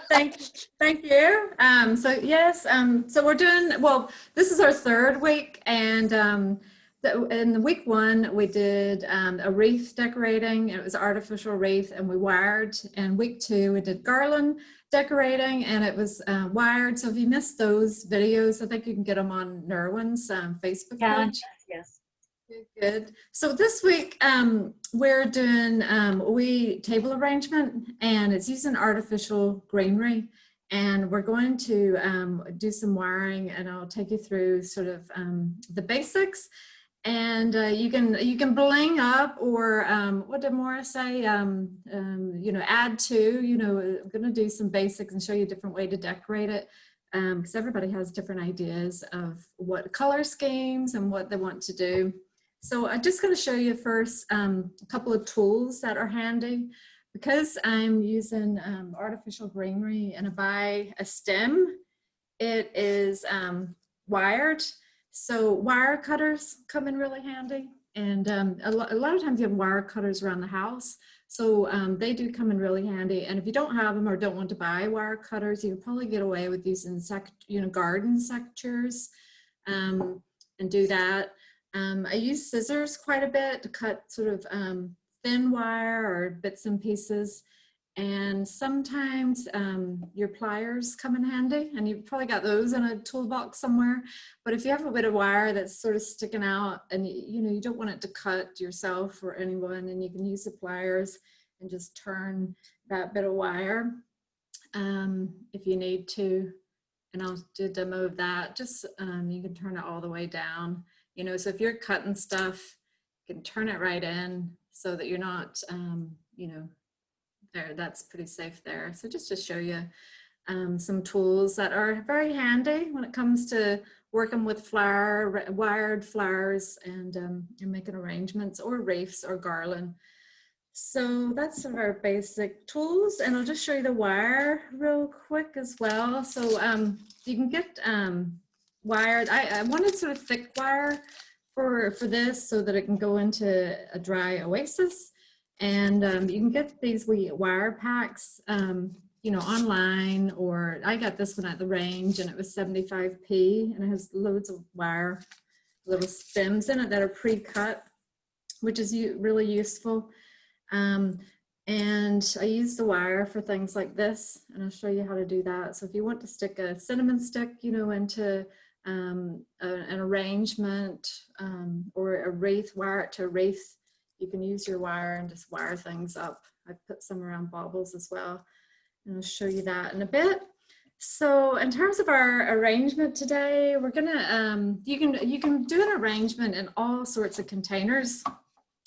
Thank, thank you. So yes, so we're doing, well, this is our third week, and in the week one, we did a wreath decorating. It was artificial wreath, and we wired. And week two, we did garland decorating, and it was wired. So if you missed those videos, I think you can get them on Nerwin's Facebook Yeah, page. yes. Good. So this week we're doing we table arrangement, and it's using artificial greenery, and we're going to do some wiring, and I'll take you through sort of the basics. And you can bling up, or what did Maura say? You know, add to. You know, I'm going to do some basics and show you a different way to decorate it, because everybody has different ideas of what color schemes and what they want to do. So I'm just going to show you first a couple of tools that are handy. Because I'm using artificial greenery and I buy a stem, it is wired. So wire cutters come in really handy. And a lot of times you have wire cutters around the house. So they do come in really handy. And if you don't have them or don't want to buy wire cutters, you can probably get away with using garden secateurs and do that. I use scissors quite a bit to cut sort of thin wire or bits and pieces. And sometimes your pliers come in handy, and you've probably got those in a toolbox somewhere. But if you have a bit of wire that's sort of sticking out, and you don't want it to cut yourself or anyone, and you can use the pliers and just turn that bit of wire if you need to. And I'll do a demo of that. Just you can turn it all the way down. You know, so if you're cutting stuff, you can turn it right in so that you're not, you know, there, that's pretty safe there. So just to show you some tools that are very handy when it comes to working with wired flowers and making arrangements or wreaths or garland. So that's some of our basic tools, and I'll just show you the wire real quick as well. So you can get wired. I wanted sort of thick wire for this so that it can go into a dry oasis. And you can get these wee wire packs, you know, online, or I got this one at the range, and it was 75p, and it has loads of wire, little stems in it that are pre-cut, which is really useful. And I use the wire for things like this, and I'll show you how to do that. So if you want to stick a cinnamon stick, you know, into an arrangement or a wreath, wire it to a wreath, you can use your wire and just wire things up. I've put some around baubles as well, and I'll show you that in a bit. So in terms of our arrangement today, we're gonna, you can do an arrangement in all sorts of containers.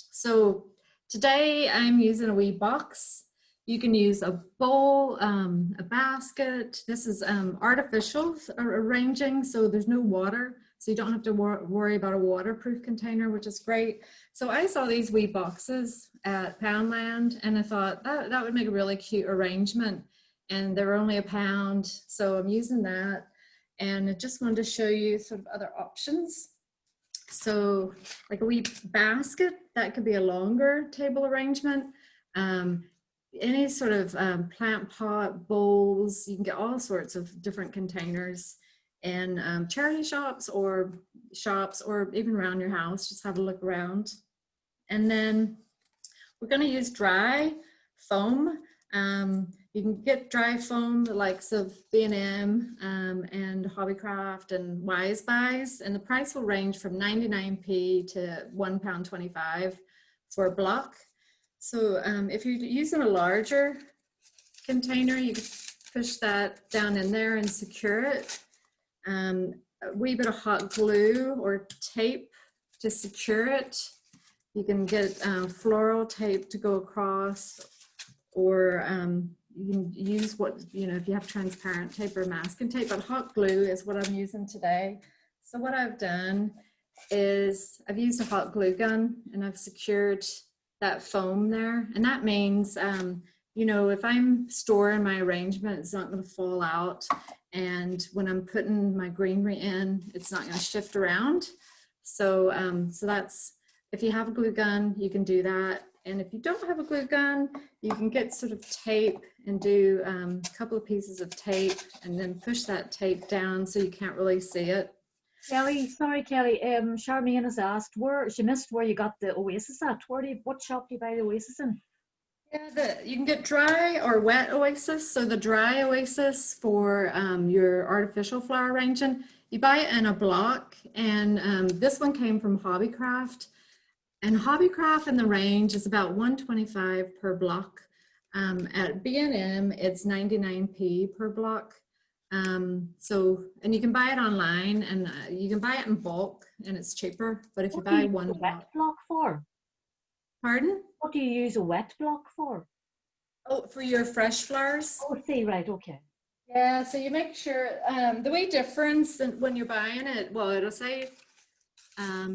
So today I'm using a wee box. You can use a bowl, a basket. This is artificial arranging, so there's no water. So you don't have to worry about a waterproof container, which is great. So I saw these wee boxes at Poundland, and I thought that would make a really cute arrangement. And they were only £1, so I'm using that. And I just wanted to show you sort of other options. So like a wee basket, that could be a longer table arrangement. Any sort of plant pot, bowls, you can get all sorts of different containers in charity shops or even around your house. Just have a look around. And then we're going to use dry foam. You can get dry foam, the likes of B&M and Hobbycraft and Wise Buys, and the price will range from 99p to £1.25 for a block. So if you're using a larger container, you can push that down in there and secure it. A wee bit of hot glue or tape to secure it. You can get floral tape to go across, or you can use what, you know, if you have transparent tape or masking tape, but hot glue is what I'm using today. So what I've done is I've used a hot glue gun, and I've secured that foam there. And that means, you know, if I'm storing my arrangement, it's not going to fall out. And when I'm putting my greenery in, it's not going to shift around. So, so that's, if you have a glue gun, you can do that. And if you don't have a glue gun, you can get sort of tape and do a couple of pieces of tape and then push that tape down so you can't really see it. Kelly, sorry, Kelly. Charmaine has asked where she missed where you got the Oasis at. What shop do you buy the Oasis in? Yeah, you can get dry or wet Oasis. So the dry Oasis for your artificial flower arranging, you buy it in a block, and this one came from Hobbycraft. And Hobbycraft in the range is about $1.25 per block. At B&M, it's 99p per block. And you can buy it online, and you can buy it in bulk, and it's cheaper. But if you What do buy you one use a block, wet block for? pardon? What do you use a wet block for? Oh, for your fresh flowers. Oh, see, right, okay. Yeah, so you make sure the way difference when you're buying it, well, it'll say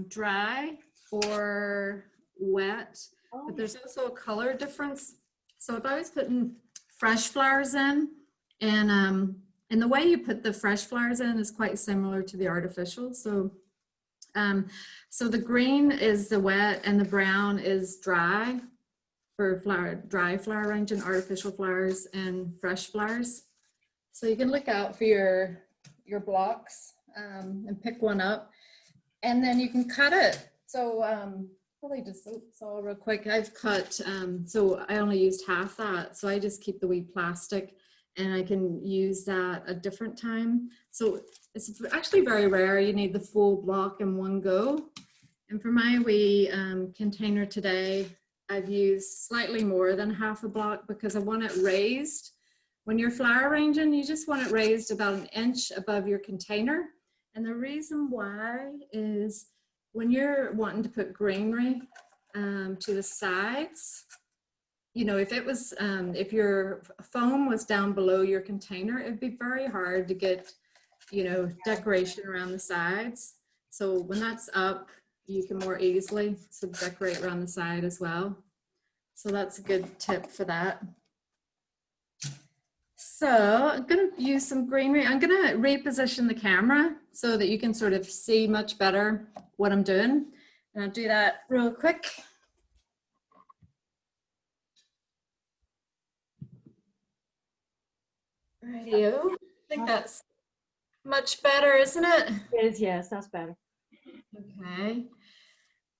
dry or wet, Oh, but there's also a color difference. So if I was putting fresh flowers in, and the way you put the fresh flowers in is quite similar to the artificial. So so the green is the wet and the brown is dry for dry flower arranging, artificial flowers and fresh flowers. So you can look out for your blocks and pick one up, and then you can cut it. So probably just so real quick, I've cut, so I only used half that. So I just keep the wee plastic, and I can use that a different time. So it's actually very rare you need the full block in one go. And for my wee container today, I've used slightly more than half a block because I want it raised. When you're flower arranging, you just want it raised about 1 inch above your container. And the reason why is when you're wanting to put greenery to the sides, you know, if it was, if your foam was down below your container, it'd be very hard to get, you know, decoration around the sides. So when that's up, you can more easily sort of decorate around the side as well. So that's a good tip for that. So I'm going to use some greenery. I'm going to reposition the camera so that you can sort of see much better what I'm doing. And I'll do that real quick. Radio. I think that's much better, isn't it? It is, yes, that's better. Okay.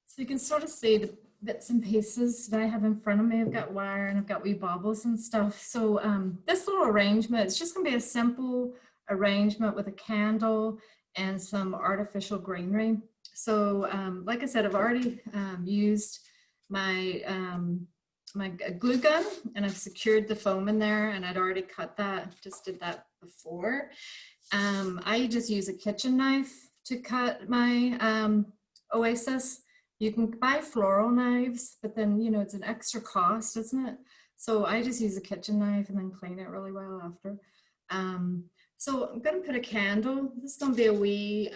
So you can sort of see the bits and pieces that I have in front of me. I've got wire and I've got wee baubles and stuff. So this little arrangement, it's just going to be a simple arrangement with a candle and some artificial greenery. So like I said, I've already used my my glue gun, and I've secured the foam in there, and I'd already cut that, just did that before. I just use a kitchen knife to cut my Oasis. You can buy floral knives, but then, you know, it's an extra cost, isn't it? So I just use a kitchen knife and then clean it really well after. So I'm going to put a candle. This is going to be a wee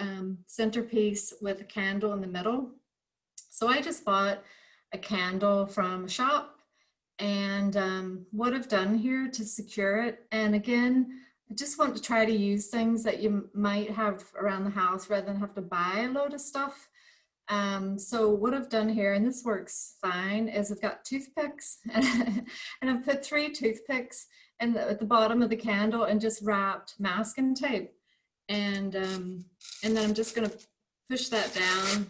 centerpiece with a candle in the middle. So I just bought a candle from a shop, and what I've done here to secure it, and again, I just want to try to use things that you might have around the house rather than have to buy a load of stuff. So what I've done here, and this works fine, is I've got toothpicks and I've put 3 toothpicks at the bottom of the candle and just wrapped masking tape. And then I'm just going to push that down.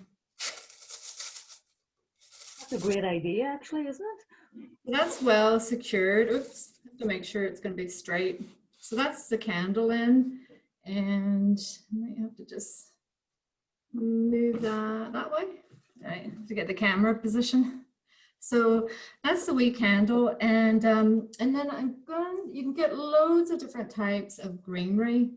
That's a great idea, actually, isn't it? That's well secured. Oops, I have to make sure it's going to be straight. So that's the candle in, and I might have to just move that way, right, to get the camera position. So that's the wee candle, and then you can get loads of different types of greenery,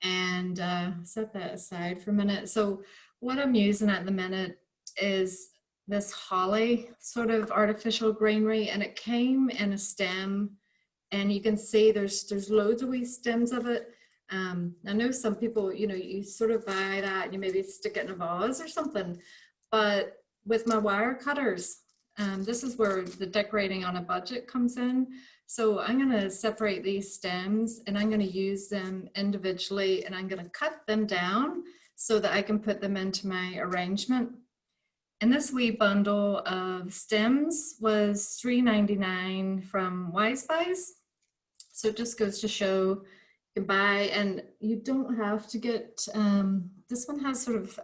and set that aside for a minute. So what I'm using at the minute is this holly sort of artificial greenery, and it came in a stem, and you can see there's loads of wee stems of it. I know some people, you know, you sort of buy that and you maybe stick it in a vase or something, but with my wire cutters, this is where the decorating on a budget comes in. So I'm going to separate these stems, and I'm going to use them individually, and I'm going to cut them down so that I can put them into my arrangement. And this wee bundle of stems was $3.99 from Wise Buys. So it just goes to show you can buy, and you don't have to get, this one has sort of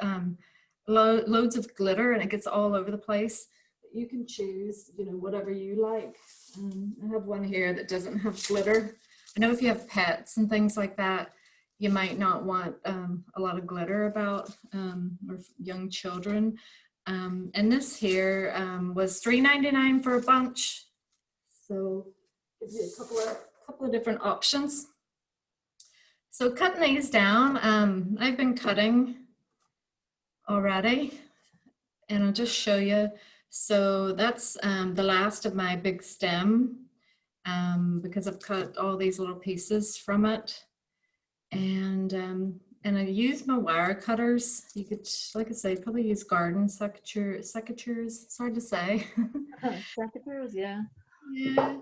loads of glitter and it gets all over the place. You can choose, you know, whatever you like. I have one here that doesn't have glitter. I know if you have pets and things like that, you might not want a lot of glitter about, or young children. And this here was $3.99 for a bunch. So gives you a couple of different options. So cutting these down, I've been cutting already, and I'll just show you. So that's the last of my big stem, because I've cut all these little pieces from it. And I use my wire cutters. You could, like I say, probably use garden secateurs. It's hard to say. Secateurs, yeah. Yeah.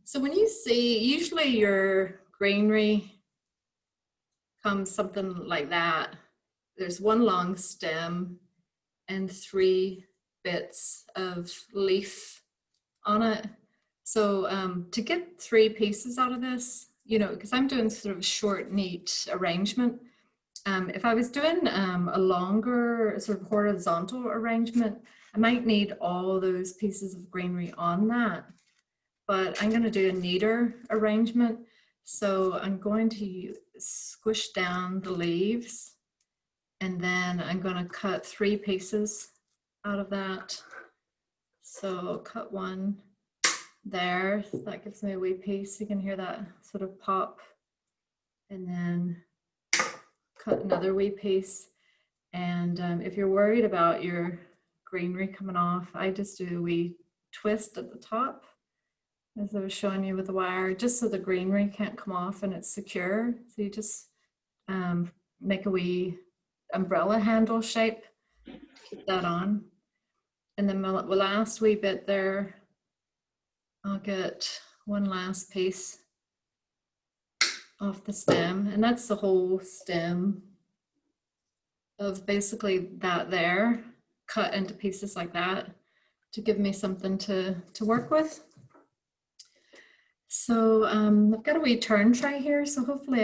So when you see, usually your greenery comes something like that. There's one long stem and 3 bits of leaf on it. So to get 3 pieces out of this, you know, because I'm doing sort of a short, neat arrangement. If I was doing a longer sort of horizontal arrangement, I might need all those pieces of greenery on that. But I'm going to do a neater arrangement. So I'm going to squish down the leaves, and then I'm going to cut 3 pieces out of that. So I'll cut one there. That gives me a wee piece. You can hear that sort of pop. And then cut another wee piece. And if you're worried about your greenery coming off, I just do a wee twist at the top, as I was showing you with the wire, just so the greenery can't come off and it's secure. So you just make a wee umbrella handle shape to keep that on. And then the last wee bit there, I'll get one last piece off the stem, and that's the whole stem of basically that there, cut into pieces like that to give me something to work with. So I've got a wee turn tray here, so hopefully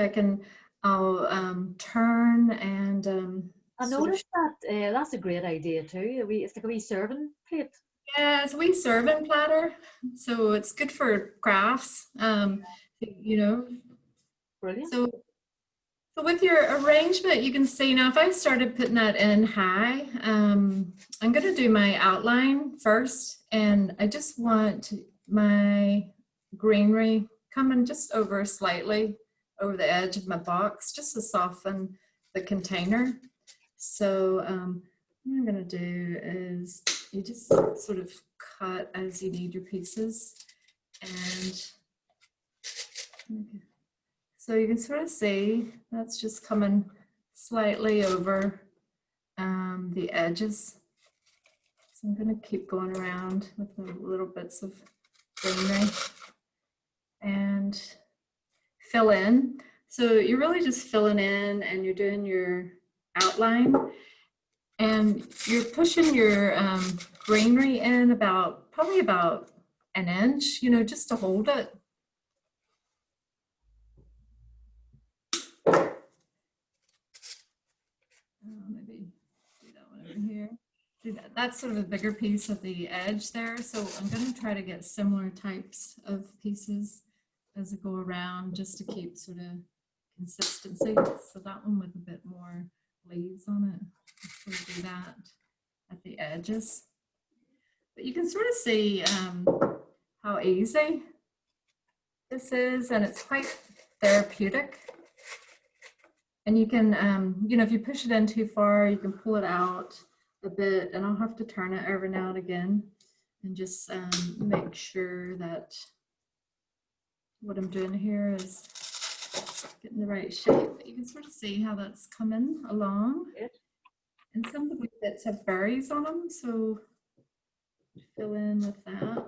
I'll turn and I noticed that that's a great idea too. It's like a wee serving plate. yeah, it's a wee serving platter, so it's good for crafts, you know. Brilliant. So with your arrangement, you can see now if I started putting that in high, I'm going to do my outline first, and I just want my greenery coming just over slightly over the edge of my box, just to soften the container. So what I'm going to do is you just sort of cut as you need your pieces, and so you can sort of see that's just coming slightly over the edges. So I'm going to keep going around with the little bits of greenery and fill in. So you're really just filling in, and you're doing your outline, and you're pushing your greenery in probably about an inch, you know, just to hold it. Maybe do that one over here. See that's sort of a bigger piece at the edge there. So I'm going to try to get similar types of pieces as I go around, just to keep sort of consistency. So that one with a bit more leaves on it. Let's sort of do that at the edges. But you can sort of see how easy this is, and it's quite therapeutic. And you can, you know, if you push it in too far, you can pull it out a bit, and I'll have to turn it every now and again and just make sure that what I'm doing here is getting the right shape. But you can sort of see how that's coming along. And some of the bits have berries on them, so fill in with that.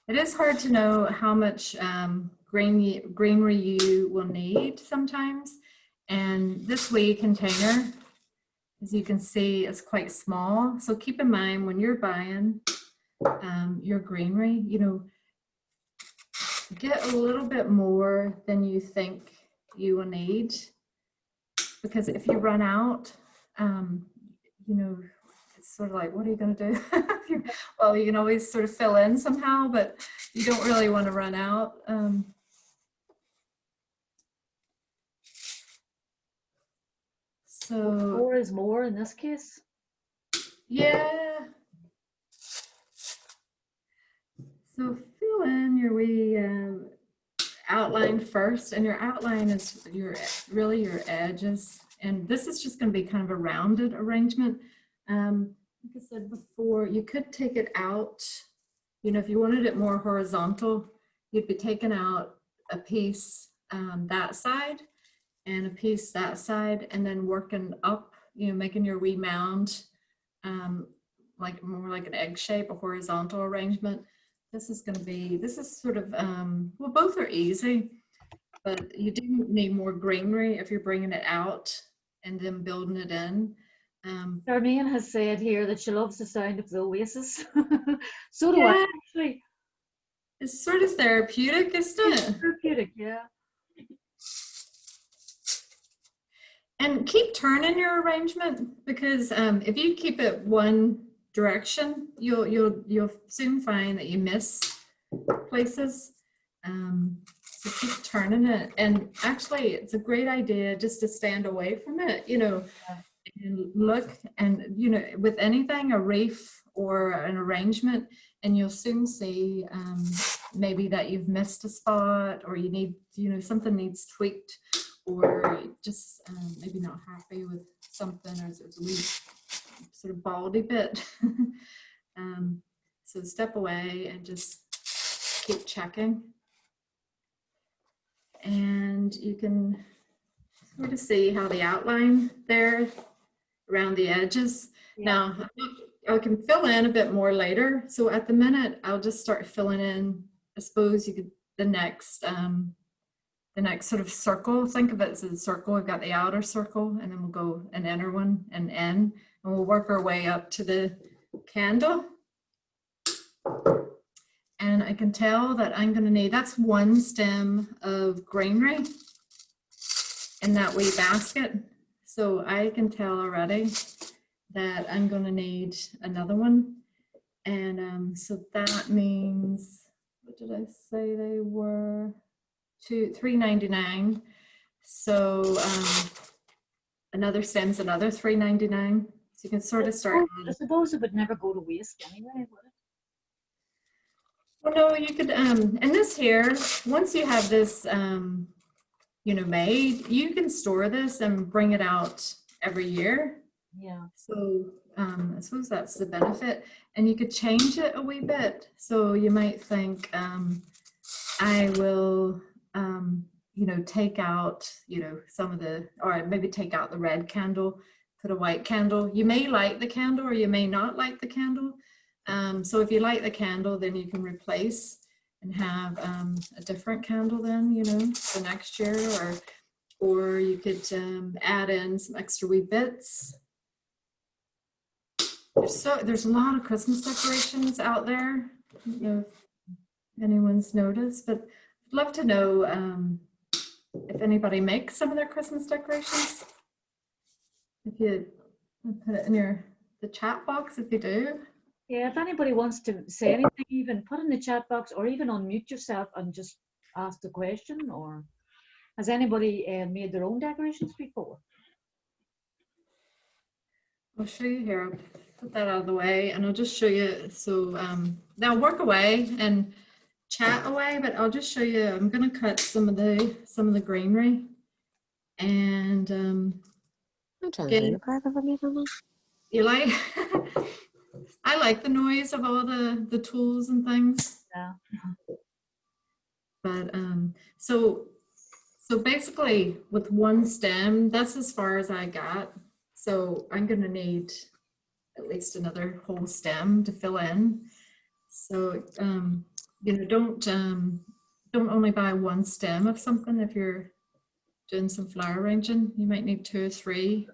It is hard to know how much greenery you will need sometimes. And this wee container as you can see, is quite small. So keep in mind when you're buying your greenery, you know, get a little bit more than you think you will need, because if you run out, you know, it's sort of like, what are you going to do? Well, you can always sort of fill in somehow, but you don't really want to run out. So More is more in this case. yeah. So fill in your wee outline first, and your outline is really your edges. And this is just going to be kind of a rounded arrangement. Like I said before, you could take it out. You know, if you wanted it more horizontal, you'd be taking out a piece that side and a piece that side, and then working up, you know, making your wee mound like more like an egg shape, a horizontal arrangement. This is going to be, this is sort of, well, both are easy, but you do need more greenery if you're bringing it out and then building it in. Charmaine has said here that she loves the sound of the Oasis. So do Yeah, I, actually. it's sort of therapeutic, isn't It's it? therapeutic, yeah. And keep turning your arrangement, because if you keep it one direction, you'll soon find that you miss places. So keep turning it. And actually, it's a great idea just to stand away from it, you know, and look, and you know, with anything, a reef or an arrangement, and you'll soon see maybe that you've missed a spot, or you need, you know, something needs tweaked, or just maybe not happy with something, or there's a wee sort of baldy bit. So step away and just keep checking. And you can sort of see how the outline there around the edges. Yeah. Now, I can fill in a bit more later. So at the minute, I'll just start filling in, I suppose you could, the next sort of circle. Think of it as a circle. We've got the outer circle, and then we'll go an inner one and end, and we'll work our way up to the candle. And I can tell that I'm going to need, that's one stem of greenery in that wee basket. So I can tell already that I'm going to need another one. And so that means, what did I say they were? $3.99. So another stem's another $3.99. So you can sort of start. I suppose it would never go to waste anyway, would it? Well, no, you could, and this here, once you have this, you know, made, you can store this and bring it out every year. Yeah. So I suppose that's the benefit, and you could change it a wee bit. So you might think, I will, you know, take out, you know, some of the, or maybe take out the red candle, put a white candle. You may like the candle, or you may not like the candle. So if you like the candle, then you can replace and have a different candle then, you know, for next year, or you could add in some extra wee bits. There's a lot of Christmas decorations out there. I don't know if anyone's noticed, but I'd love to know if anybody makes some of their Christmas decorations. If you put it in the chat box, if you do. Yeah, if anybody wants to say anything, even put in the chat box, or even unmute yourself and just ask the question. Or has anybody made their own decorations before? I'll show you here. I'll put that out of the way, and I'll just show you. So now work away and chat away, but I'll just show you. I'm going to cut some of the greenery, and again, you like. I like the noise of all the tools and things. Yeah. But so basically with one stem, that's as far as I got. So I'm going to need at least another whole stem to fill in. So you know, don't only buy one stem of something. If you're doing some flower arranging, you might need 2 or 3.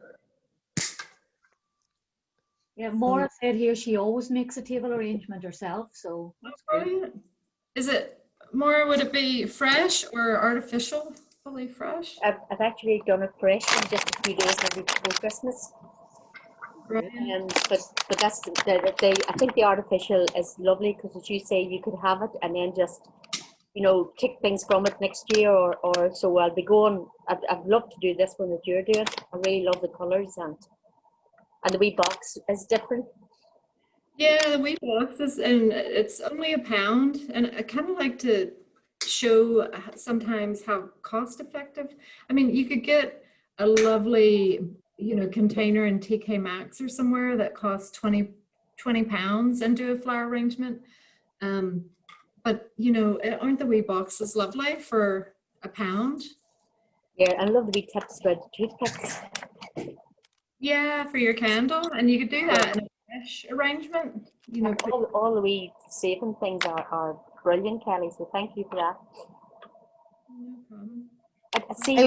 Yeah, Maura said here she always makes a table arrangement herself, so that's good. Brilliant. Is it more, would it be fresh or artificial? Fully fresh? I've actually done it fresh in just a few days maybe before Christmas. Brilliant. But that's I think the artificial is lovely because, as you say, you could have it and then just, take things from it next year or so. I'll be going. I'd love to do this one that you're doing. I really love the colours and the wee box is different. Yeah, the wee boxes, and it's only £1. And I kind of like to show sometimes how cost effective. I mean, you could get a lovely, container in TK Maxx or somewhere that costs 20 pounds and do a flower arrangement. But aren't the wee boxes lovely for £1? Yeah, I love the wee tips for the toothpicks. Yeah, for your candle, and you could do that in a fresh arrangement. All the wee saving things are brilliant, Kelly. So thank you for that. No problem. I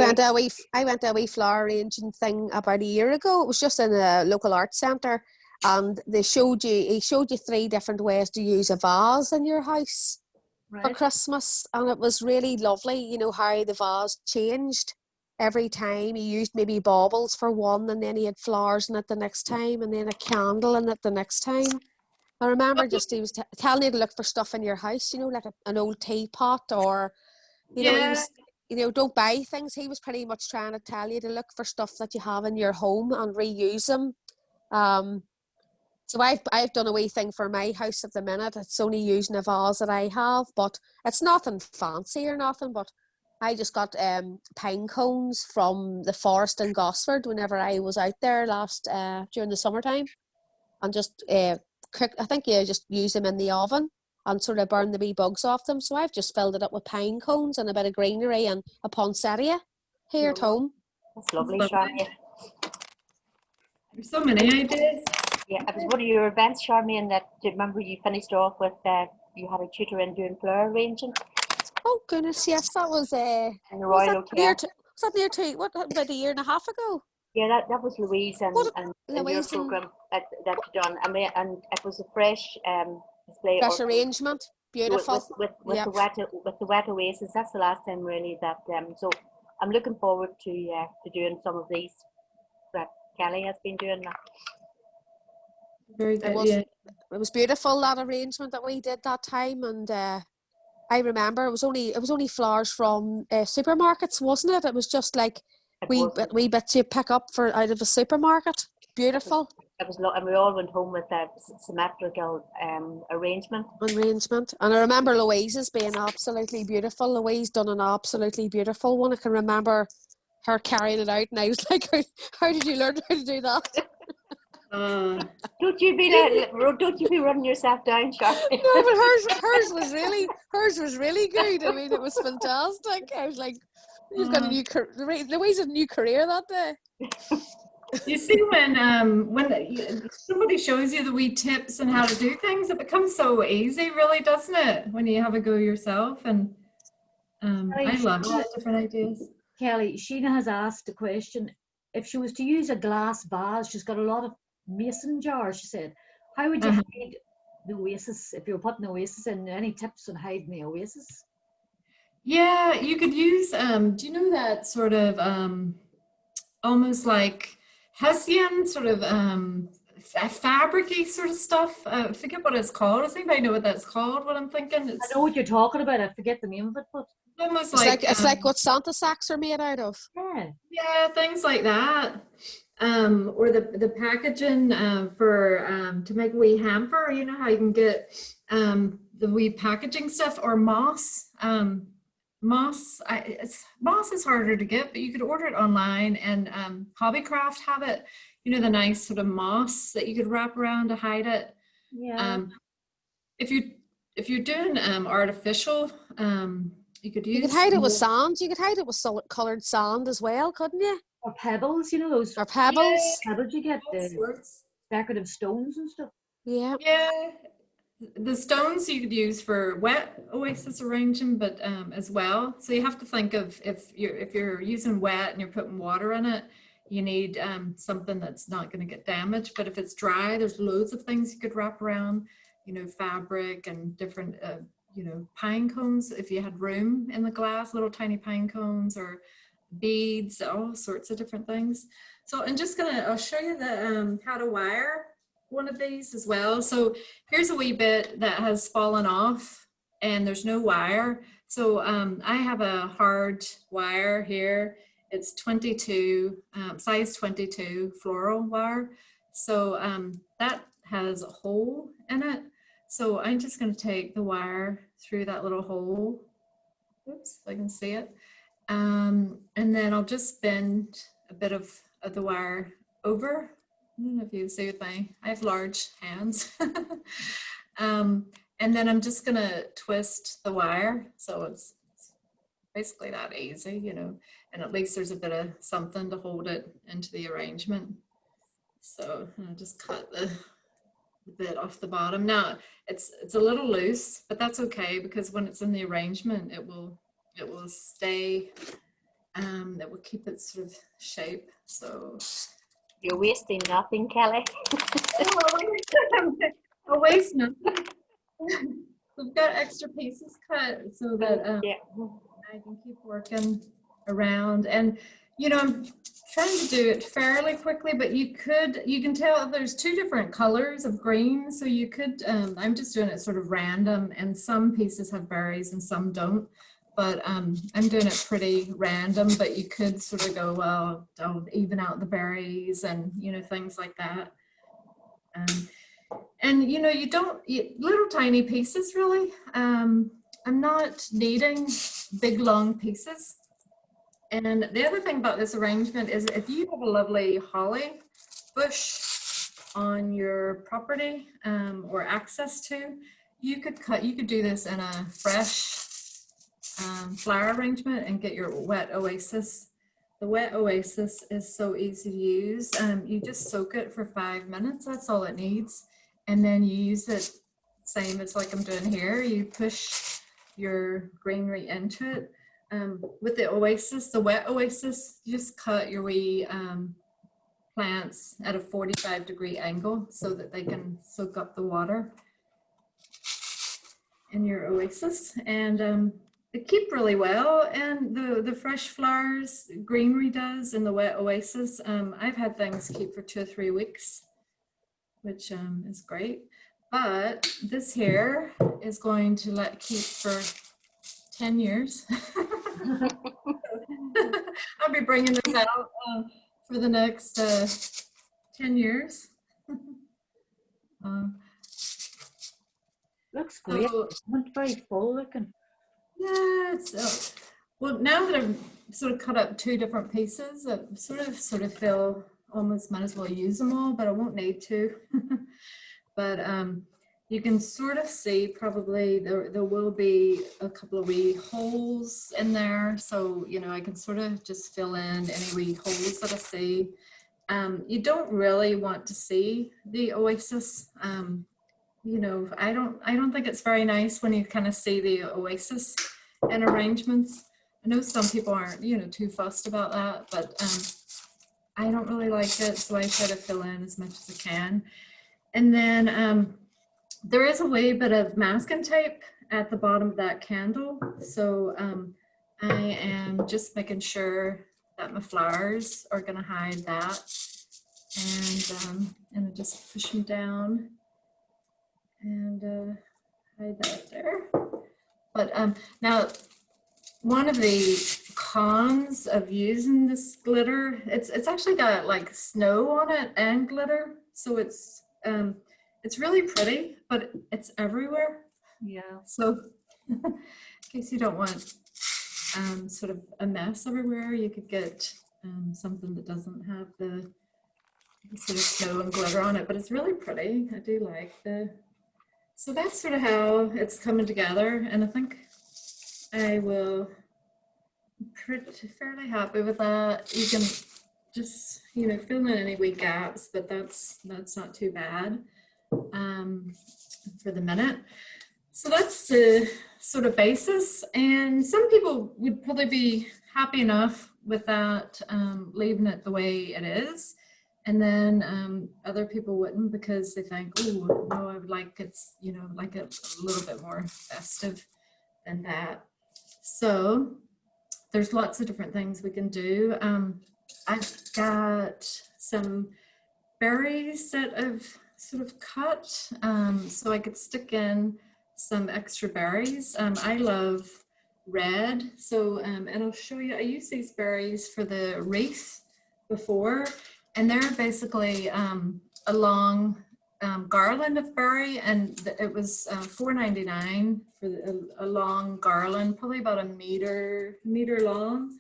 went to a wee flower arranging thing about a year ago. It was just in a local arts centre, and he showed you 3 different ways to use a vase in your house for Christmas, and it was really lovely. How the vase changed every time. He used maybe baubles for one, and then he had flowers in it the next time, and then a candle in it the next time. I remember just he was telling you to look for stuff in your house, like an old teapot, or he was, don't buy things. He was pretty much trying to tell you to look for stuff that you have in your home and reuse them. So I've done a wee thing for my house at the minute. It's only using a vase that I have, but it's nothing fancy or nothing. But I just got pine cones from the forest in Gosford whenever I was out there last during the summertime, and just cook. I think you just use them in the oven and sort of burn the wee bugs off them. So I've just filled it up with pine cones and a bit of greenery and a poinsettia here at home. That's lovely, Charmaine. There's so many ideas. Yeah, it was one of your events, Charmaine, that, do you remember you finished off with you had a tutor in doing flower arranging? Oh goodness, yes, that was in the Royal Hotel. Was that near to about a year and a half ago? Yeah, that was Louise and Louise your programme that you done. And it was a fresh display. Fresh arrangement, beautiful. With the wet oasis. That's the last time really that. So I'm looking forward to doing some of these that Kelly has been doing. Very good. It was beautiful, that arrangement that we did that time, and I remember it was only flowers from supermarkets, wasn't it? It was just like wee bits you pick up out of a supermarket. Beautiful. It was, and we all went home with that symmetrical arrangement. And I remember Louise's being absolutely beautiful. Louise done an absolutely beautiful one. I can remember her carrying it out, and I was like, "How did you learn how to do that?" Don't you be running yourself down, Charlie? No, but hers was really good. I mean, it was fantastic. I was like, "You've got a new Louise had a new career that day." You see, when somebody shows you the wee tips and how to do things, it becomes so easy, really, doesn't it? When you have a go yourself, and I love all the different ideas. Kelly, Sheena has asked a question. If she was to use a glass vase, she's got a lot of mason jars, she said. How would you hide the oasis if you were putting the oasis in? Any tips on hiding the oasis? Yeah, you could use, do you know that sort of almost like Hessian sort of fabric-y sort of stuff? I forget what it's called. Does anybody know what that's called? What I'm thinking? I know what you're talking about. I forget the name of it, but almost it's like what Santa sacks are made out of. Yeah, things like that. Or the packaging for to make a wee hamper. You know how you can get the wee packaging stuff, or moss. Moss is harder to get, but you could order it online, and Hobbycraft have it. You know, the nice sort of moss that you could wrap around to hide it. Yeah. If you're doing artificial, you could hide it with sand. You could hide it with coloured sand as well, couldn't you? Or pebbles, you know those. Or pebbles. Yeah. Pebbles you get the decorative stones and stuff. Yeah. Yeah. The stones you could use for wet oasis arranging, but as well. So you have to think of if you're using wet and you're putting water in it, you need something that's not going to get damaged. But if it's dry, there's loads of things you could wrap around, you know, fabric and different, you know, pine cones. If you had room in the glass, little tiny pine cones or beads, all sorts of different things. So I'm just gonna, I'll show you the how to wire one of these as well. So here's a wee bit that has fallen off and there's no wire. So I have a hard wire here. It's 22, size 22 floral wire. So that has a hole in it. So I'm just going to take the wire through that little hole. Oops, if I can see it. And then I'll just bend a bit of the wire over. I don't know if you can see with I have large hands. And then I'm just going to twist the wire. So it's basically that easy, you know, and at least there's a bit of something to hold it into the arrangement. So I'll just cut the bit off the bottom. Now it's a little loose, but that's okay because when it's in the arrangement, it will stay, it will keep its sort of shape. So You're wasting nothing, Kelly. I'll waste nothing. We've got extra pieces cut so that I can keep working around. And you know, I'm trying to do it fairly quickly, but you can tell there's two different colors of green. So you could, I'm just doing it sort of random, and some pieces have berries and some don't. But I'm doing it pretty random, but you could sort of go, well, I'll even out the berries and, you know, things like that. And you know, little tiny pieces really. I'm not needing big long pieces. And the other thing about this arrangement is if you have a lovely holly bush on your property or access to, you could do this in a fresh flower arrangement and get your wet oasis. The wet oasis is so easy to use. You just soak it for 5 minutes. That's all it needs. And then you use it same as like I'm doing here. You push your greenery into it. With the oasis, the wet oasis, you just cut your wee plants at a 45-degree angle so that they can soak up the water in your oasis. And they keep really well, and the fresh flowers, greenery does, in the wet oasis. I've had things keep for 2 or 3 weeks, which is great. But this here is going to keep for 10 years. I'll be bringing this out for the next 10 years. Looks great. So, It's very full looking. yeah, well, now that I've sort of cut up 2 different pieces, I sort of feel almost might as well use them all, but I won't need to. But you can sort of see probably there will be a couple of wee holes in there. So, you know, I can sort of just fill in any wee holes that I see. You don't really want to see the oasis. You know, I don't think it's very nice when you kind of see the oasis in arrangements. I know some people aren't, you know, too fussed about that, but I don't really like it. So I try to fill in as much as I can. And then there is a wee bit of masking tape at the bottom of that candle. So I am just making sure that my flowers are going to hide that. And I just push them down and hide that there. But now, one of the cons of using this glitter, it's actually got like snow on it and glitter. So it's really pretty, but it's everywhere. Yeah. So in case you don't want sort of a mess everywhere, you could get something that doesn't have the sort of snow and glitter on it, but it's really pretty. I do like so that's sort of how it's coming together, and I think I will be fairly happy with that. You can just, you know, fill in any wee gaps, but that's not too bad for the minute. So that's the sort of basis, and some people would probably be happy enough with that, leaving it the way it is. And then other people wouldn't because they think, oh, no, I would like it's, you know, like a little bit more festive than that. So there's lots of different things we can do. I've got some berries that I've sort of cut so I could stick in some extra berries. I love red, so and I'll show you, I used these berries for the wreath before, and they're basically a long garland of berry, and it was $4.99 for a long garland, probably about a meter long.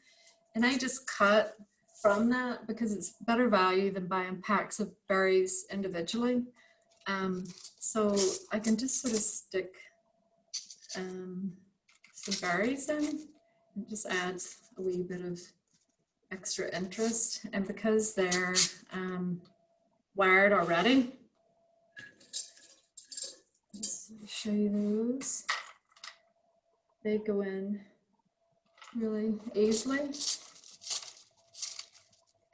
And I just cut from that because it's better value than buying packs of berries individually. So I can just sort of stick some berries in. It just adds a wee bit of extra interest, and because they're wired already, just show you those. They go in really easily,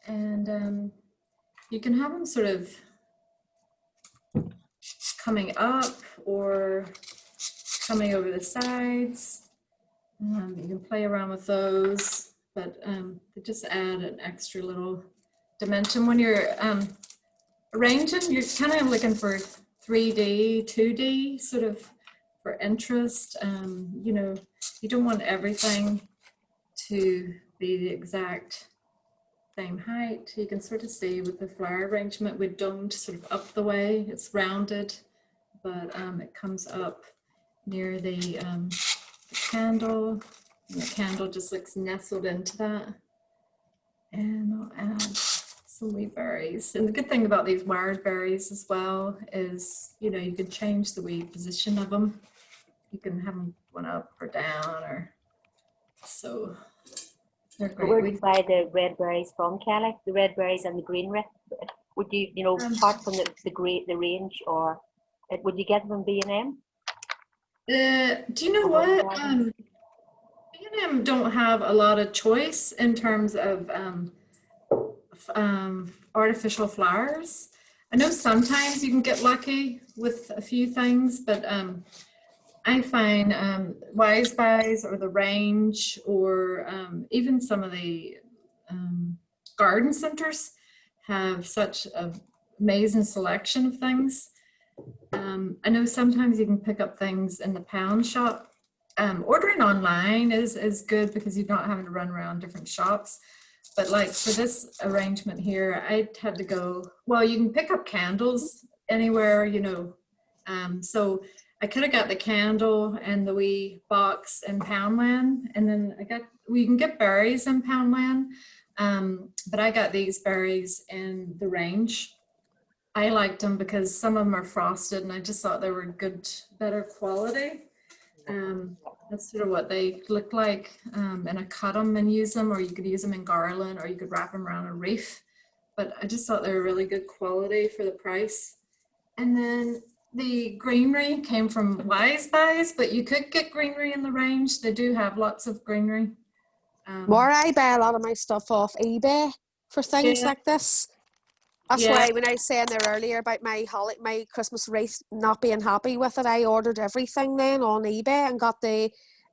and you can have them sort of coming up or coming over the sides. You can play around with those, but they just add an extra little dimension. When you're arranging, you're kind of looking for 3D, 2D sort of for interest. You know, you don't want everything to be the exact same height. You can sort of see with the flower arrangement, we domed sort of up the way. It's rounded, but it comes up near the candle, and the candle just looks nestled into that. And I'll add some wee berries. And the good thing about these wired berries as well is, you know, you can change the wee position of them. You can have them one up or down, or so they're great. Where do you buy the red berries from, Kelly? The red berries and the green red? Would you, you know, apart from the range, or would you get them in B&M? Do you know what? B&M don't have a lot of choice in terms of artificial flowers. I know sometimes you can get lucky with a few things, but I find Wise Buys or the Range, or even some of the garden centers have such an amazing selection of things. I know sometimes you can pick up things in the pound shop. Ordering online is good because you're not having to run around different shops. But like for this arrangement here, I had to go, well, you can pick up candles anywhere, you know. So I could have got the candle and the wee box in Poundland, and then we can get berries in Poundland, but I got these berries in the Range. I liked them because some of them are frosted, and I just thought they were good, better quality. That's sort of what they look like, and I cut them and use them, or you could use them in garland, or you could wrap them around a wreath. But I just thought they were really good quality for the price. And then the greenery came from Wise Buys, but you could get greenery in the Range. They do have lots of greenery. More, I buy a lot of my stuff off eBay for things like this. That's why when I was saying there earlier about my Christmas wreath not being happy with it, I ordered everything then on eBay and got the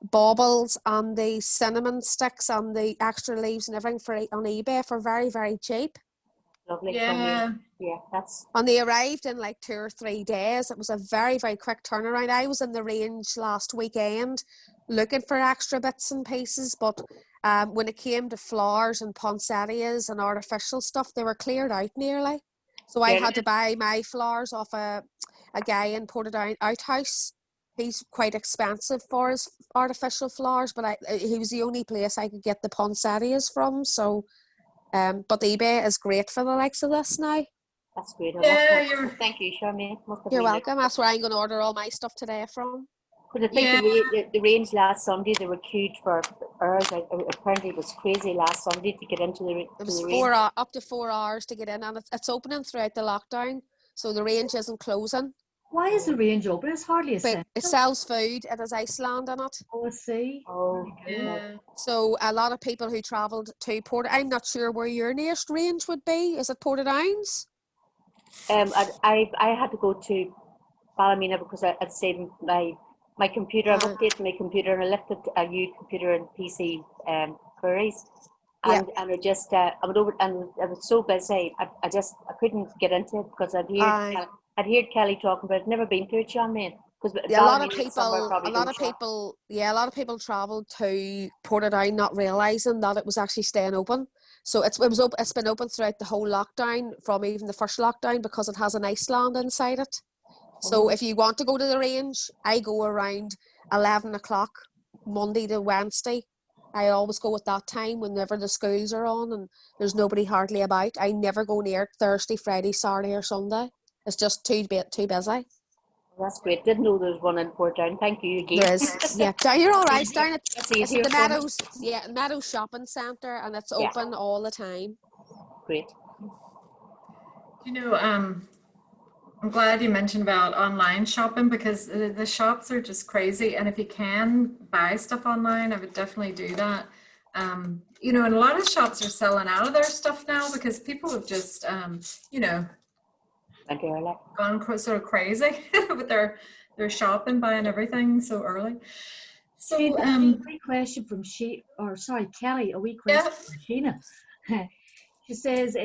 baubles and the cinnamon sticks and the extra leaves and everything on eBay for very, very cheap. Lovely. Yeah. That's. And they arrived in like 2 or 3 days. It was a very, very quick turnaround. I was in the Range last weekend looking for extra bits and pieces, but when it came to flowers and poinsettias and artificial stuff, they were cleared out nearly. So I had to buy my flowers off a guy in Portadown Outhouse. He's quite expensive for his artificial flowers, but he was the only place I could get the poinsettias from. So, but eBay is great for the likes of this now. That's great. Thank you, Charmaine. You're welcome. That's where I'm going to order all my stuff today from. Because I think the Range last Sunday, they were queued for hours. Apparently it was crazy last Sunday to get into the Range. It was up to 4 hours to get in, and it's opening throughout the lockdown, so the Range isn't closing. Why is the range open? It's hardly But essential. it sells food. It has Iceland in it. Oh, I see. Oh, Yeah. So a lot of people who travelled to I'm not sure where your nearest range would be. Is it Portadown? I had to go to Ballymena because I'd saved my computer. I've updated my computer and I left it a new computer and PC queries. Yeah. And I went over and I was so busy. I couldn't get into it because I'd heard Kelly talking, but I'd never been to it, Sean, man. Because Yeah, a lot of people travelled to Portadown not realising that it was actually staying open. So it's been open throughout the whole lockdown, from even the first lockdown, because it has an Iceland inside it. So if you want to go to the range, I go around 11 o'clock Monday to Wednesday. I always go at that time whenever the schools are on and there's nobody hardly about. I never go near it Thursday, Friday, Saturday or Sunday. It's just too busy. That's great. Didn't know there was one in Portadown. Thank you again. There is. Yeah, down you're all right. Down at That's it's easier the for me. Meadows. Yeah, Meadows Shopping Centre, and it's open all the time. Great. You know, I'm glad you mentioned about online shopping because the shops are just crazy. And if you can buy stuff online, I would definitely do that. You know, and a lot of shops are selling out of their stuff now because people have just, you know, gone sort of crazy with their shopping, buying everything so early. So, a wee question from Kelly, a wee question from Sheena. She says,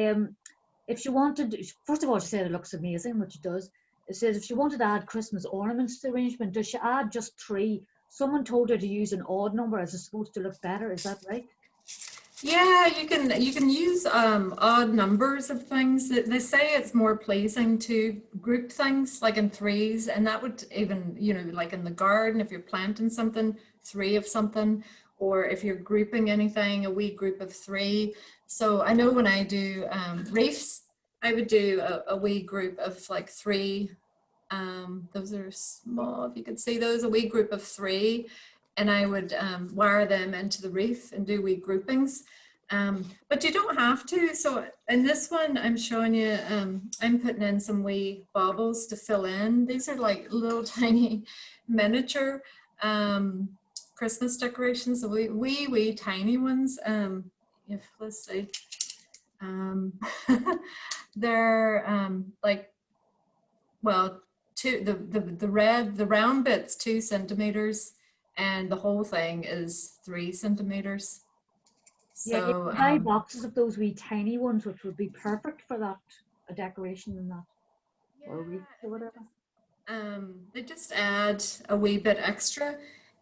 if she wanted, first of all, she said it looks amazing, which it does. It says if she wanted to add Christmas ornaments to the arrangement, does she add just 3? Someone told her to use an odd number as it's supposed to look better. Is that right? Yeah, you can use odd numbers of things. They say it's more pleasing to group things like in 3s, and that would even, you know, like in the garden, if you're planting something, 3 of something, or if you're grouping anything, a wee group of 3. So I know when I do reefs, I would do a wee group of like 3. Those are small, if you could see those, a wee group of 3. And I would wire them into the reef and do wee groupings. But you don't have to. So in this one, I'm showing you, I'm putting in some wee baubles to fill in. These are like little tiny miniature Christmas decorations, so wee tiny ones. Let's see. They're like, well, the round bit's 2 centimeters. And the whole thing is 3 centimeters. So you buy boxes of those wee tiny ones, which would be perfect for that, a decoration in that, or a wreath or whatever. They just add a wee bit extra.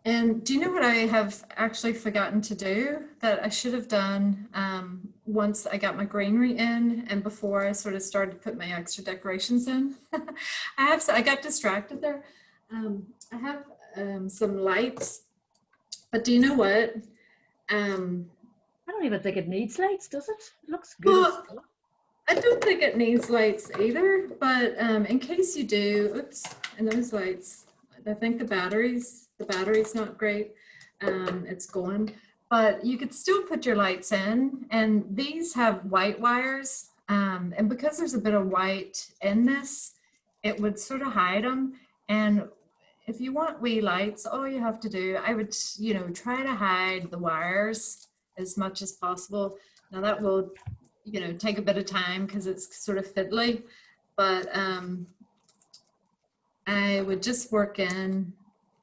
And do you know what I have actually forgotten to do that I should have done once I got my greenery in and before I sort of started to put my extra decorations in? I got distracted there. I have some lights, but do you know what? I don't even think it needs lights, does it? It looks good. Well, I don't think it needs lights either, but in case you do, and those lights, I think the battery's not great. It's going, but you could still put your lights in, and these have white wires, and because there's a bit of white in this, it would sort of hide them. And if you want wee lights, all you have to do, I would, you know, try to hide the wires as much as possible. Now that will, you know, take a bit of time because it's sort of fiddly, but I would just work in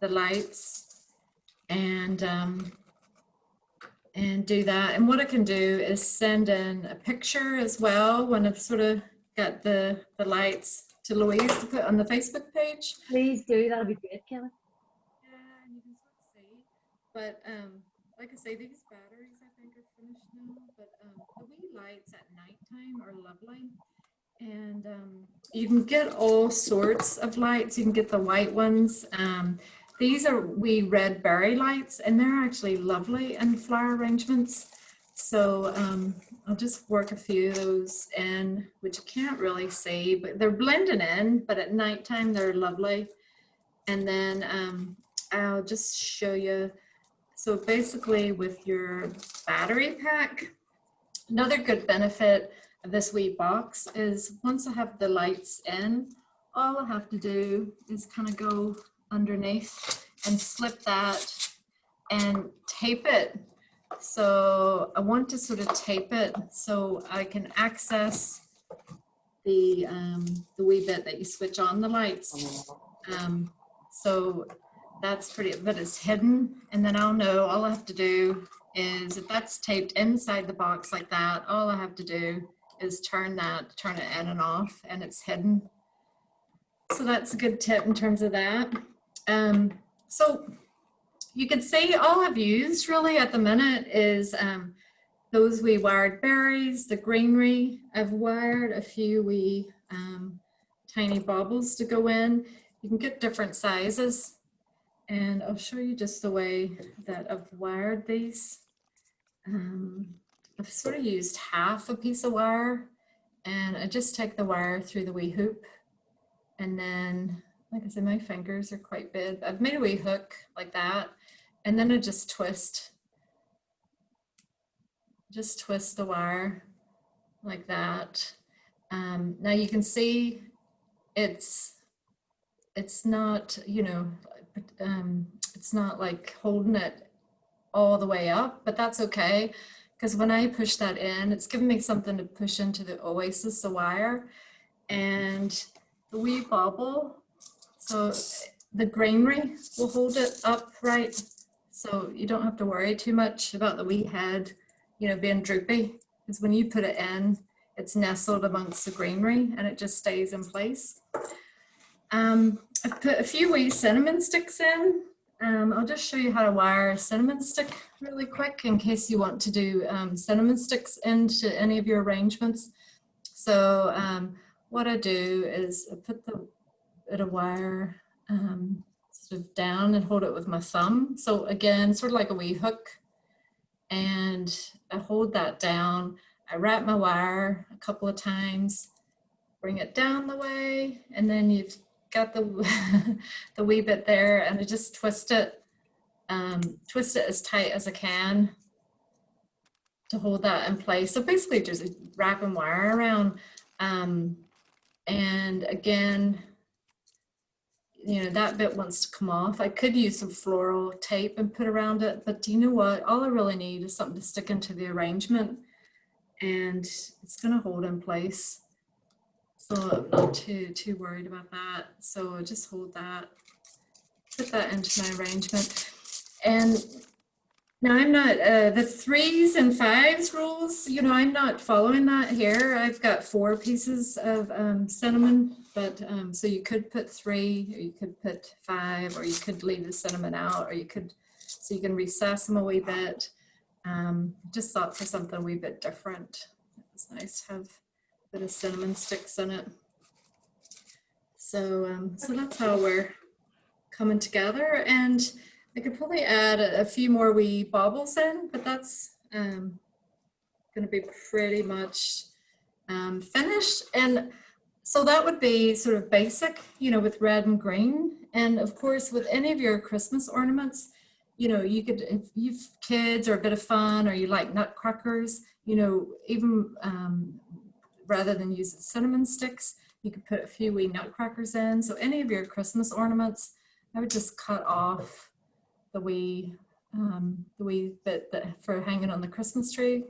the lights and do that. And what I can do is send in a picture as well when I've sort of got the lights to Louise to put on the Facebook page. Please do, that'll be great, Kelly. Yeah, and you can sort of see. But like I say, these batteries I think are finished now. But the wee lights at nighttime are lovely. And you can get all sorts of lights. You can get the white ones. These are wee red berry lights, and they're actually lovely in flower arrangements. So I'll just work a few of those in, which you can't really see, but they're blending in, but at nighttime they're lovely. And then I'll just show you. So basically with your battery pack, another good benefit of this wee box is once I have the lights in, all I have to do is kind of go underneath and slip that and tape it. So I want to sort of tape it so I can access the wee bit that you switch on the lights. So that's pretty, but it's hidden, and then I'll know, all I have to do is, if that's taped inside the box like that, all I have to do is turn it in and off, and it's hidden. So that's a good tip in terms of that. So you could see all I've used really at the minute is those wee wired berries, the greenery. I've wired a few wee tiny baubles to go in. You can get different sizes, and I'll show you just the way that I've wired these. I've sort of used half a piece of wire, and I just take the wire through the wee hoop, and then, like I said, my fingers are quite big. I've made a wee hook like that, and then I just twist the wire like that. Now you can see it's not, you know, it's not like holding it all the way up, but that's okay, because when I push that in, it's giving me something to push into the Oasis, the wire, and the wee bauble. So the greenery will hold it upright, so you don't have to worry too much about the wee head, you know, being droopy, because when you put it in, it's nestled amongst the greenery and it just stays in place. I've put a few wee cinnamon sticks in. I'll just show you how to wire a cinnamon stick really quick in case you want to do cinnamon sticks into any of your arrangements. So what I do is I put the bit of wire sort of down and hold it with my thumb. So again, sort of like a wee hook, and I hold that down. I wrap my wire a couple of times, bring it down the way, and then you've got the the wee bit there, and I just twist it as tight as I can to hold that in place. So basically just wrapping wire around, and again, you know, that bit wants to come off. I could use some floral tape and put around it, but do you know what? All I really need is something to stick into the arrangement, and it's going to hold in place. So I'm not too worried about that. So I just hold that, put that into my arrangement. And now I'm not, the 3s and 5s rules, you know, I'm not following that here. I've got 4 pieces of cinnamon, but so you could put 3, or you could put 5, or you could leave the cinnamon out, or you could, so you can recess them a wee bit. Just thought for something a wee bit different. It's nice to have a bit of cinnamon sticks in it. So, so that's how we're coming together, and I could probably add a few more wee baubles in, but that's going to be pretty much finished. And so that would be sort of basic, you know, with red and green. And of course, with any of your Christmas ornaments, you know, you could, if you've kids or a bit of fun, or you like nutcrackers, you know, even rather than use cinnamon sticks, you could put a few wee nutcrackers in. So any of your Christmas ornaments, I would just cut off the wee bit that for hanging on the Christmas tree,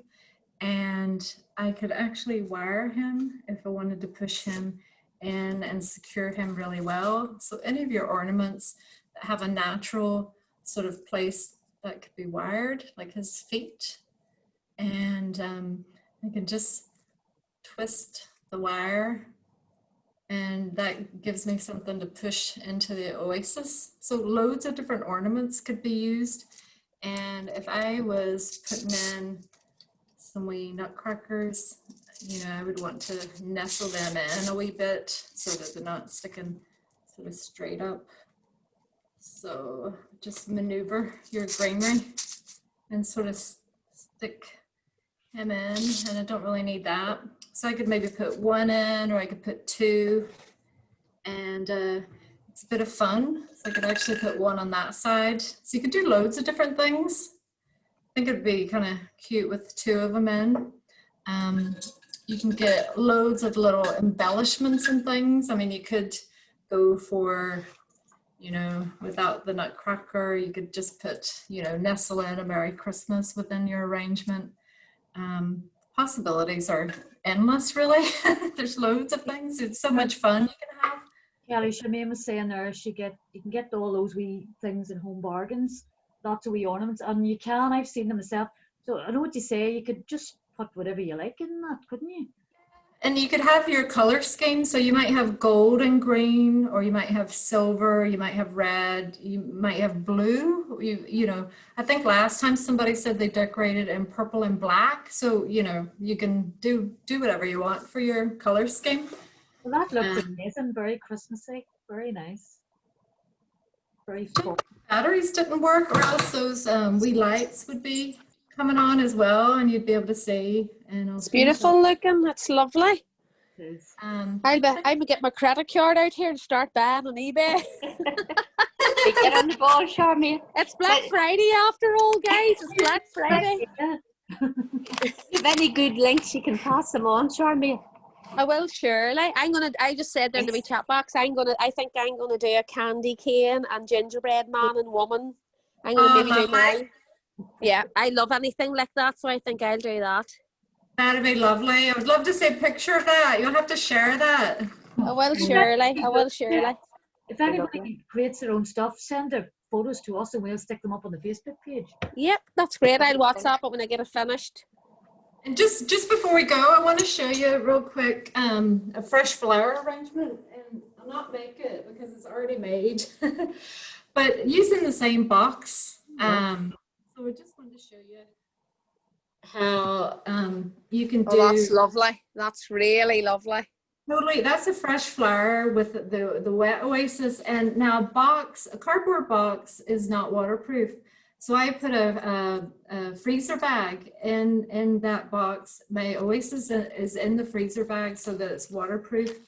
and I could actually wire him if I wanted to push him in and secure him really well. So any of your ornaments that have a natural sort of place that could be wired, like his feet, and I can just twist the wire, and that gives me something to push into the Oasis. So loads of different ornaments could be used. And if I was putting in some wee nutcrackers, you know, I would want to nestle them in a wee bit so that they're not sticking sort of straight up. So just maneuver your greenery and sort of stick him in, and I don't really need that. So I could maybe put 1 in, or I could put 2, and it's a bit of fun. So I could actually put 1 on that side. So you could do loads of different things. I think it'd be kind of cute with 2 of them in. You can get loads of little embellishments and things. I mean, you could go for, without the nutcracker, you could just put, nestle in a Merry Christmas within your arrangement. Possibilities are endless, really. There's loads of things. It's so much fun you can have. Kelly, Shamim was saying there, you can get all those wee things in Home Bargains, lots of wee ornaments, and I've seen them myself. So I know what you say, you could just put whatever you like in that, couldn't you? And you could have your color scheme. So you might have gold and green, or you might have silver, you might have red, you might have blue. I think last time somebody said they decorated in purple and black. So, you can do whatever you want for your color scheme. Well, that looks amazing, very Christmassy, very nice. Very fun. Batteries didn't work, or else those wee lights would be coming on as well, and you'd be able to see. And It's beautiful looking. It's lovely. It is. I'll get my credit card out here and start buying on eBay. Get on the ball, Charmaine. It's Black Friday after all, guys. It's Black Friday. Yeah. If you have any good links, you can pass them on, Charmaine. I will surely. I just said there in the wee chat box, I think I'm gonna do a candy cane and gingerbread man and woman. I'm gonna maybe do mine. Yeah, I love anything like that, so I think I'll do that. That'd be lovely. I would love to see a picture of that. You'll have to share that. I will surely. If anybody creates their own stuff, send their photos to us and we'll stick them up on the Facebook page. Yep, that's great. I'll WhatsApp it when I get it finished. And just before we go, I want to show you real quick a fresh flower arrangement. And I'll not make it because it's already made, but using the same box. So I just wanted to show you how you can do. Oh, that's lovely. That's really lovely. Totally, that's a fresh flower with the wet oasis. And now a cardboard box is not waterproof. So I put a freezer bag in that box. My oasis is in the freezer bag so that it's waterproof.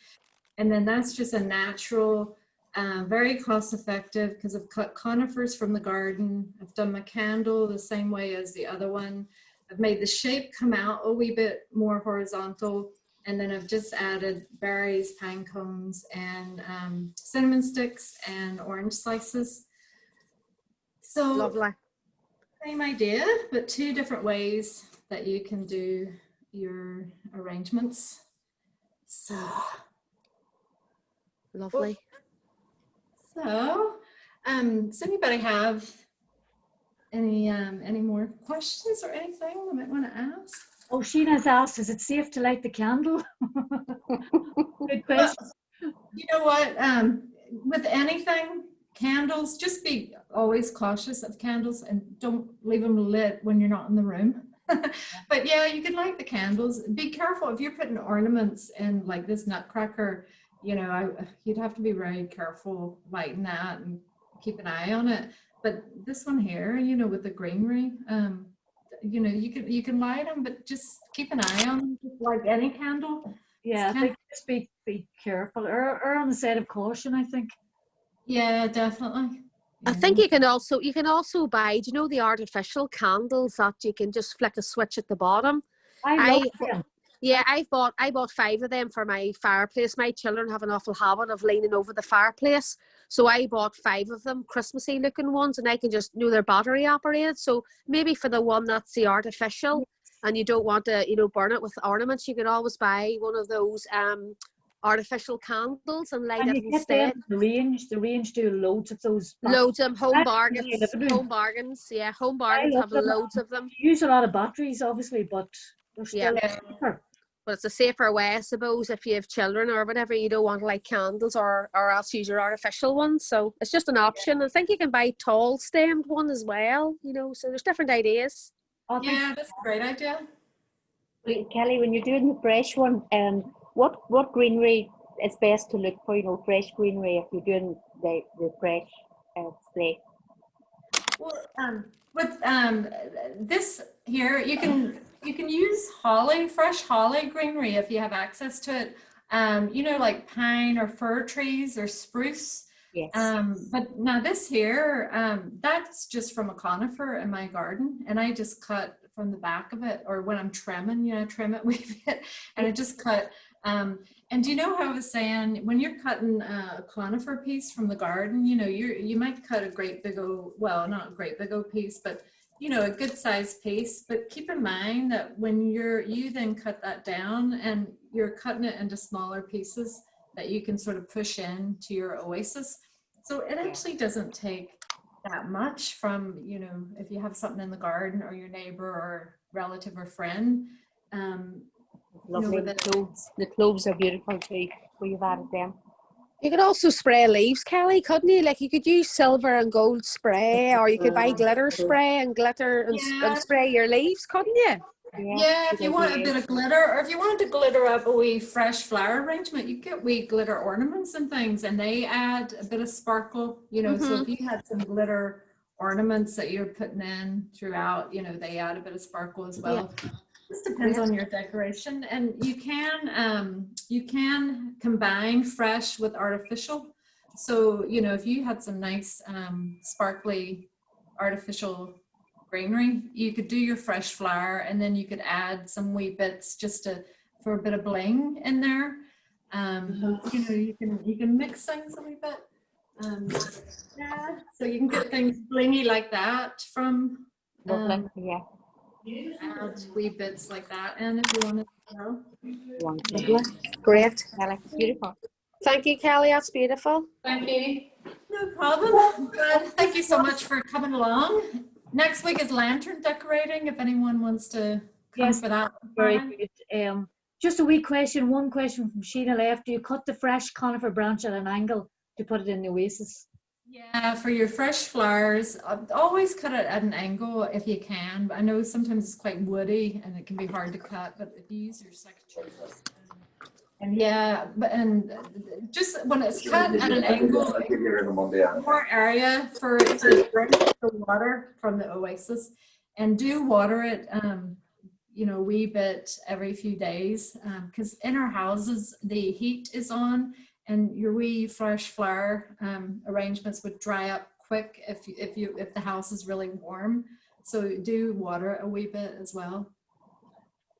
And then that's just a natural, very cost effective, because I've cut conifers from the garden. I've done my candle the same way as the other one. I've made the shape come out a wee bit more horizontal. And then I've just added berries, pine cones, and cinnamon sticks and orange slices. So Lovely. Same idea, but two different ways that you can do your arrangements. So Lovely. Does anybody have any more questions or anything they might want to ask? Oh, Sheena's asked, is it safe to light the candle? Good question. You know what? With anything, candles, just be always cautious of candles and don't leave them lit when you're not in the room. But yeah, you can light the candles. Be careful if you're putting ornaments in like this nutcracker, you'd have to be very careful lighting that and keep an eye on it. But this one here, with the greenery, you can light them, but just keep an eye on them, just like any candle. Yeah, I think just be careful or on the side of caution, I think. Yeah, definitely. I think you can also buy, the artificial candles that you can just flick a switch at the bottom. I love them. Yeah, I bought 5 of them for my fireplace. My children have an awful habit of leaning over the fireplace. So I bought 5 of them, Christmassy looking ones, and I can just they're battery operated. So maybe for the one that's the artificial and you don't want to, burn it with ornaments, you can always buy one of those artificial candles and light it instead. The range do loads of those. Loads of them, Home Bargains. Yeah, Home Bargains have loads of them. You use a lot of batteries, obviously, but they're still cheaper. But it's a safer way, I suppose, if you have children or whatever, you don't want to light candles or else use your artificial ones. So it's just an option. I think you can buy tall stemmed one as well, so there's different ideas. Yeah, that's a great idea. Kelly, when you're doing the fresh one, what greenery is best to look for, fresh greenery if you're doing the fresh display? Well, with this here, you can use fresh holly greenery if you have access to it. Like pine or fir trees or spruce. Yes. But now this here, that's just from a conifer in my garden, and I just cut from the back of it, or when I'm trimming, you know, trim it, weave it, and I just cut. And do you know how I was saying, when you're cutting a conifer piece from the garden, you know, you might cut a great big old, well, not a great big old piece, but you know, a good sized piece. But keep in mind that when you then cut that down and you're cutting it into smaller pieces that you can sort of push in to your oasis. So it actually doesn't take that much from, you know, if you have something in the garden or your neighbor or relative or friend. Lovely. You know, The cloves are beautiful too, where you've added them. You could also spray leaves, Kelly, couldn't you? Like you could use silver and gold spray, or you could buy glitter spray and glitter and, and spray your leaves, couldn't you? Yeah, if you want a bit of glitter, or if you wanted to glitter up a wee fresh flower arrangement, you get wee glitter ornaments and things, and they add a bit of sparkle, you know. So if you had some glitter ornaments that you're putting in throughout, you know, they add a bit of sparkle as well. Yeah. This depends on your decoration, and you can combine fresh with artificial. So, you know, if you had some nice sparkly artificial greenery, you could do your fresh flower, and then you could add some wee bits just for a bit of bling in there. You know, you can mix things a wee bit. Yeah, so you can get things blingy like that from Lovely. Yeah. add wee bits like that, and if you want to Wonderful. Great. Beautiful. Thank you, Kelly. That's beautiful. Thank you. No problem. Good. Thank you so much for coming along. Next week is lantern decorating, if anyone wants to come Yes, for that. Very good. Just a wee question, one question from Sheena left. Do you cut the fresh conifer branch at an angle to put it in the oasis? Yeah, for your fresh flowers, always cut it at an angle if you can. But I know sometimes it's quite woody and it can be hard to cut, but if you use your secateurs. And yeah, and just when it's cut at an angle, more area for it to drink the water from the oasis, and do water it, you know, a wee bit every few days, because in our houses the heat is on, and your wee fresh flower arrangements would dry up quick if the house is really warm. So do water a wee bit as well.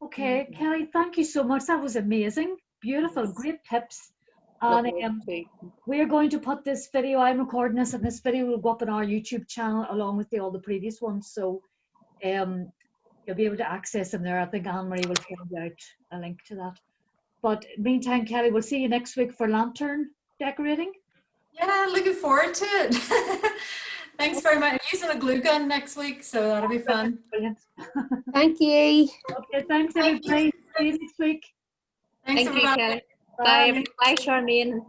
Okay, Kelly, thank you so much. That was amazing. Beautiful, great tips. And we're going to put this video, I'm recording this, and this video will go up on our YouTube channel along with all the previous ones. So you'll be able to access them there. I think Anne-Marie will send out a link to that. But meantime, Kelly, we'll see you next week for lantern decorating. Yeah, looking forward to it. Thanks very much. I'm using a glue gun next week, so that'll be fun. Brilliant. Thank you. Okay, thanks everybody. See you next week. Thanks, Thank you, everybody. Kelly. Bye, Charmaine.